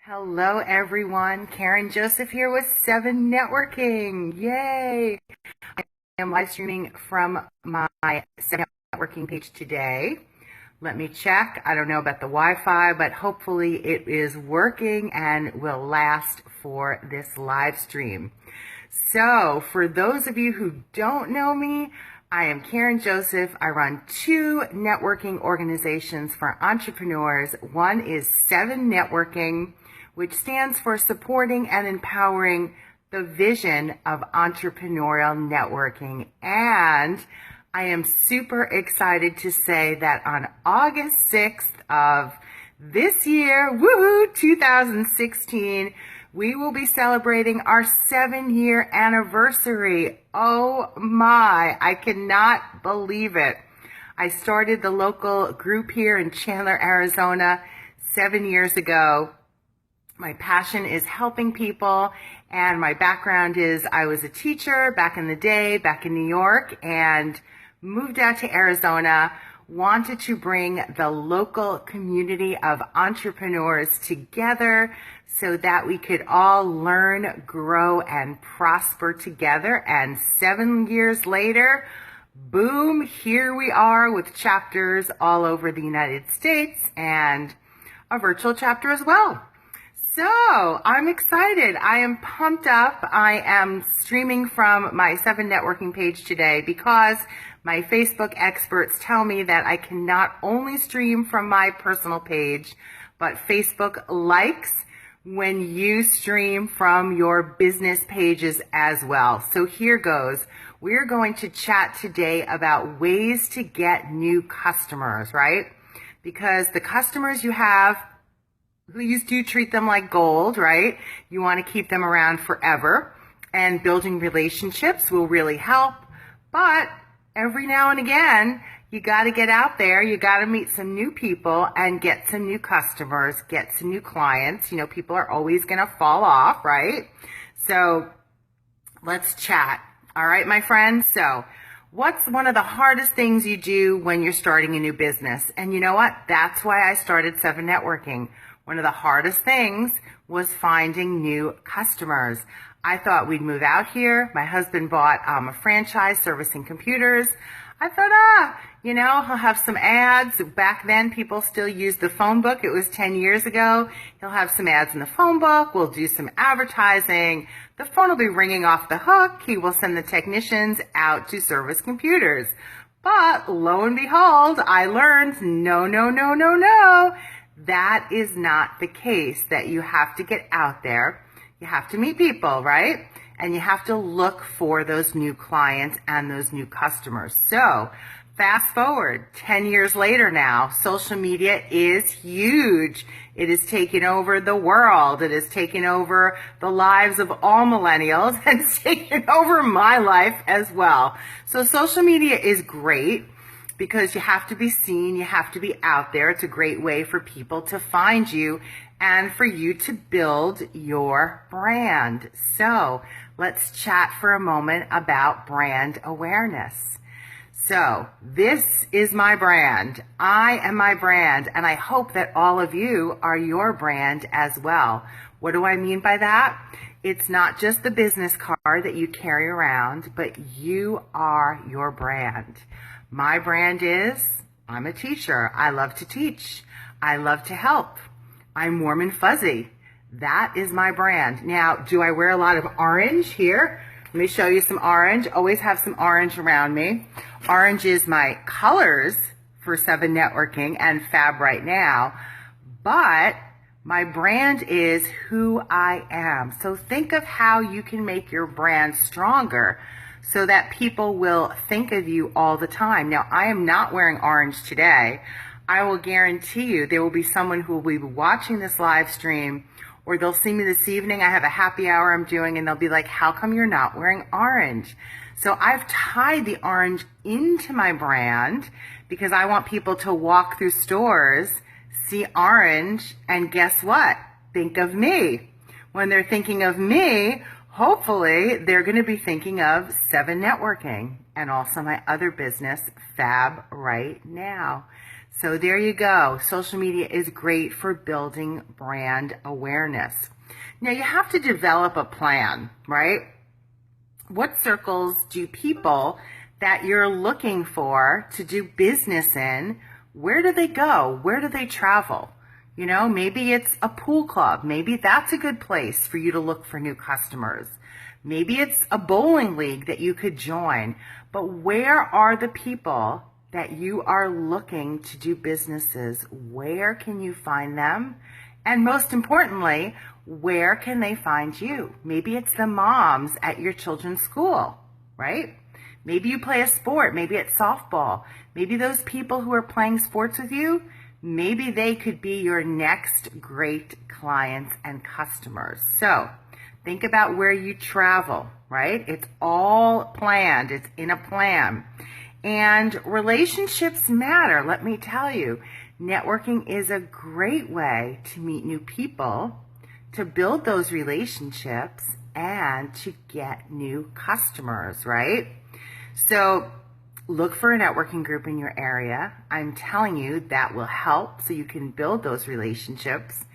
Hello, everyone. Karen Joseph here with 7 Networking. Yay! I am live streaming from my 7 Networking page today. Let me check. I don't know about the Wi-Fi, but hopefully it is working and will last for this live stream. So, for those of you who don't know me, I am Karen Joseph. I run 2 networking organizations for entrepreneurs. One is 7 Networking, which stands for supporting and empowering the vision of entrepreneurial networking. And I am super excited to say that on August 6th of this year, woohoo, 2016, we will be celebrating our 7-year anniversary. Oh my, I cannot believe it. I started the local group here in Chandler, Arizona 7 years ago. My passion is helping people, and my background is I was a teacher back in the day, back in New York, and moved out to Arizona, wanted to bring the local community of entrepreneurs together so that we could all learn, grow, and prosper together. And 7 years later, boom, here we are with chapters all over the United States and a virtual chapter as well. So I'm excited. I am pumped up. I am streaming from my 7 Networking page today because my Facebook experts tell me that I can not only stream from my personal page, but Facebook likes when you stream from your business pages as well. So here goes. We're going to chat today about ways to get new customers, right? Because the customers you have, please do treat them like gold, right? You want to keep them around forever, and building relationships will really help. But every now and again, you got to get out there. You got to meet some new people and get some new customers, get some new clients. You know, people are always going to fall off, right? So let's chat. All right, my friends. So what's one of the hardest things you do when you're starting a new business? And you know what? That's why I started 7 Networking. One of the hardest things was finding new customers. I thought we'd move out here. My husband bought a franchise servicing computers. I thought, he'll have some ads. Back then, people still used the phone book. It was 10 years ago. He'll have some ads in the phone book. We'll do some advertising. The phone will be ringing off the hook. He will send the technicians out to service computers. But lo and behold, I learned, no. That is not the case, that you have to get out there. You have to meet people, right? And you have to look for those new clients and those new customers. So fast forward 10 years later now, social media is huge. It has taken over the world. It has taken over the lives of all millennials, and it's taken over my life as well. So social media is great, because you have to be seen, you have to be out there. It's a great way for people to find you and for you to build your brand. So let's chat for a moment about brand awareness. So this is my brand. I am my brand, and I hope that all of you are your brand as well. What do I mean by that? It's not just the business card that you carry around, but you are your brand. My brand is, I'm a teacher. I love to teach. I love to help. I'm warm and fuzzy. That is my brand. Now, do I wear a lot of orange here? Let me show you some orange. Always have some orange around me. Orange is my colors for 7 Networking and Fab right now. But my brand is who I am. So think of how you can make your brand stronger so that people will think of you all the time. Now, I am not wearing orange today. I will guarantee you there will be someone who will be watching this live stream, or they'll see me this evening. I have a happy hour I'm doing, and they'll be like, how come you're not wearing orange? So I've tied the orange into my brand because I want people to walk through stores, see orange, and guess what? Think of me. When they're thinking of me, hopefully they're going to be thinking of 7 Networking and also my other business, Fab, right now. So there you go. Social media is great for building brand awareness. Now you have to develop a plan, right? What circles do people that you're looking for to do business in, where do they go? Where do they travel? You know, maybe it's a pool club. Maybe that's a good place for you to look for new customers. Maybe it's a bowling league that you could join. But where are the people that you are looking to do businesses? Where can you find them? And most importantly, where can they find you? Maybe it's the moms at your children's school, right? Maybe you play a sport. Maybe it's softball. Maybe those people who are playing sports with you, maybe they could be your next great clients and customers. So think about where you travel, right? It's all planned. It's in a plan. And relationships matter, let me tell you. Networking is a great way to meet new people, to build those relationships, and to get new customers, right? So look for a networking group in your area. I'm telling you that will help so you can build those relationships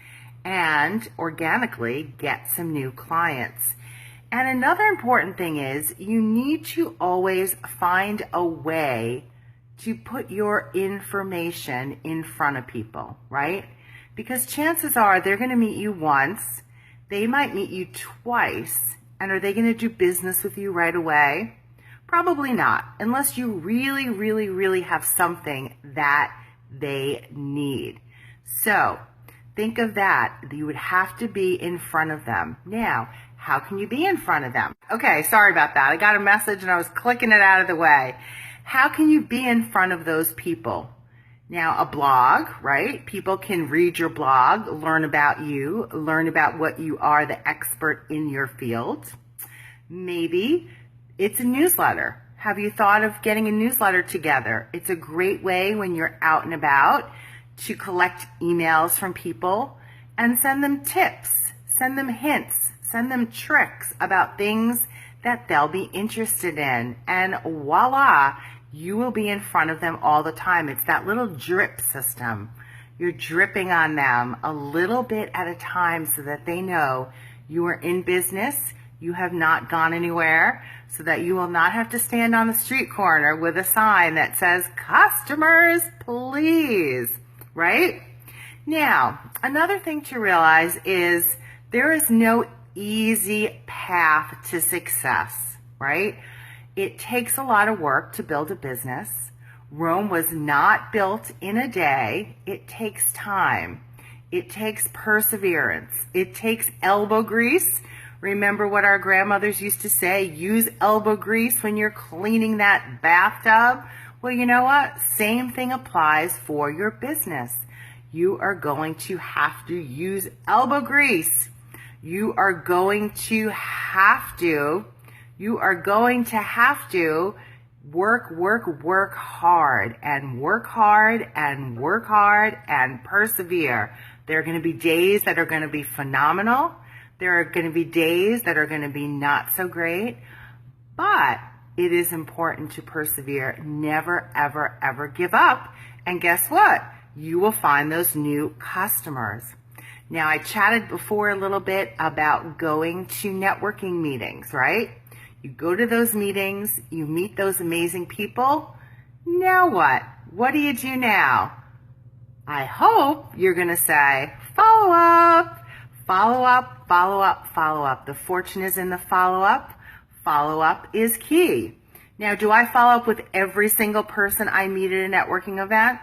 and organically get some new clients. And another important thing is you need to always find a way to put your information in front of people, right? Because chances are they're going to meet you once, they might meet you twice, and are they going to do business with you right away? Probably not, unless you really, really, really have something that they need. So think of that. You would have to be in front of them. Now, how can you be in front of them? Okay, sorry about that. I got a message and I was clicking it out of the way. How can you be in front of those people? Now, a blog, right? People can read your blog, learn about you, learn about what you are the expert in your field. Maybe it's a newsletter. Have you thought of getting a newsletter together? It's a great way when you're out and about to collect emails from people and send them tips, send them hints, send them tricks about things that they'll be interested in. And voila, you will be in front of them all the time. It's that little drip system. You're dripping on them a little bit at a time so that they know you are in business, you have not gone anywhere, so that you will not have to stand on the street corner with a sign that says, "Customers, please," right? Now, another thing to realize is there is no easy path to success, right? It takes a lot of work to build a business. Rome was not built in a day. It takes time. It takes perseverance. It takes elbow grease. Remember what our grandmothers used to say, use elbow grease when you're cleaning that bathtub? Well, you know what? Same thing applies for your business. You are going to have to use elbow grease. You are going to have to work hard and persevere. There are going to be days that are going to be phenomenal. There are going to be days that are going to be not so great, but it is important to persevere. Never, ever, ever give up. And guess what? You will find those new customers. Now, I chatted before a little bit about going to networking meetings, right? You go to those meetings, you meet those amazing people. Now what? What do you do now? I hope you're going to say, follow up, follow up, follow up, follow up. The fortune is in the follow up. Follow up is key. Now, do I follow up with every single person I meet at a networking event?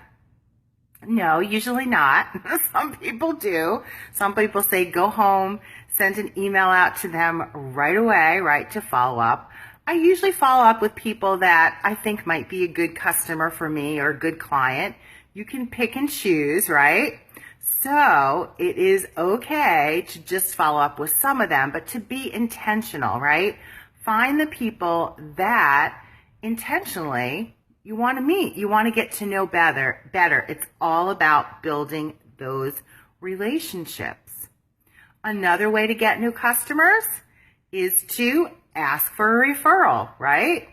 No, usually not. Some people do. Some people say go home, send an email out to them right away, right, to follow up. I usually follow up with people that I think might be a good customer for me or a good client. You can pick and choose, right? So it is okay to just follow up with some of them, but to be intentional, right? Find the people that intentionally you want to meet, you want to get to know better. It's all about building those relationships. Another way to get new customers is to ask for a referral, right?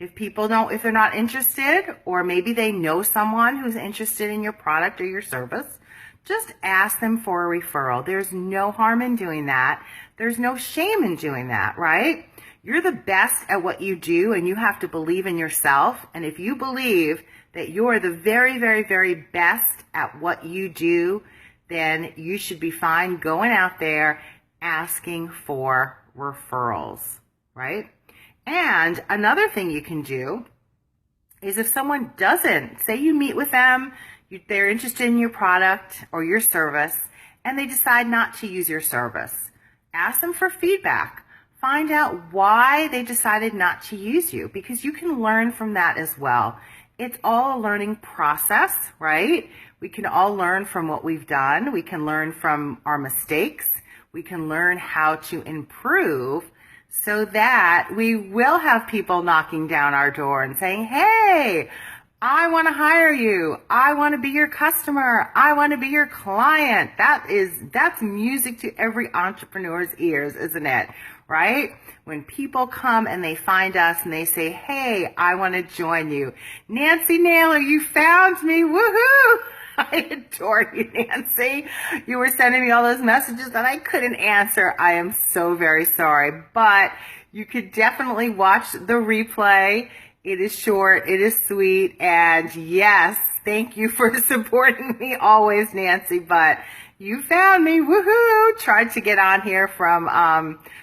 If they're not interested, or maybe they know someone who's interested in your product or your service, just ask them for a referral. There's no harm in doing that. There's no shame in doing that, right? You're the best at what you do, and you have to believe in yourself. And if you believe that you're the very, very, very best at what you do, then you should be fine going out there asking for referrals, right? And another thing you can do is if someone doesn't, say you meet with them, they're interested in your product or your service, and they decide not to use your service, ask them for feedback. Find out why they decided not to use you, because you can learn from that as well. It's all a learning process, right? We can all learn from what we've done. We can learn from our mistakes. We can learn how to improve, so that we will have people knocking down our door and saying, hey, I want to hire you. I want to be your customer. I want to be your client. That's music to every entrepreneur's ears, isn't it? Right? When people come and they find us and they say, hey, I want to join you. Nancy Naylor, you found me. Woohoo! I adore you, Nancy. You were sending me all those messages that I couldn't answer. I am so very sorry, but you could definitely watch the replay. It is short, it is sweet, and yes, thank you for supporting me always, Nancy, but you found me. Woohoo! Tried to get on here from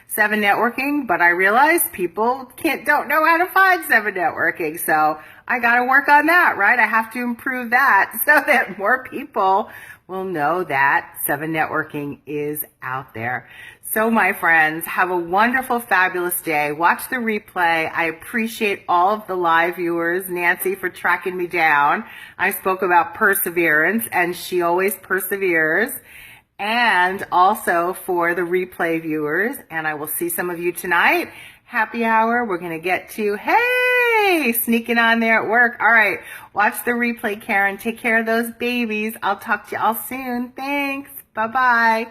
7 Networking, but I realized people don't know how to find 7 Networking, so I got to work on that, right? I have to improve that so that more people will know that 7 Networking is out there. So my friends, have a wonderful, fabulous day. Watch the replay. I appreciate all of the live viewers. Nancy for tracking me down. I spoke about perseverance, and she always perseveres. And also for the replay viewers. And I will see some of you tonight. Happy hour. We're going to get to, hey, sneaking on there at work. All right. Watch the replay, Karen. Take care of those babies. I'll talk to you all soon. Thanks. Bye-bye.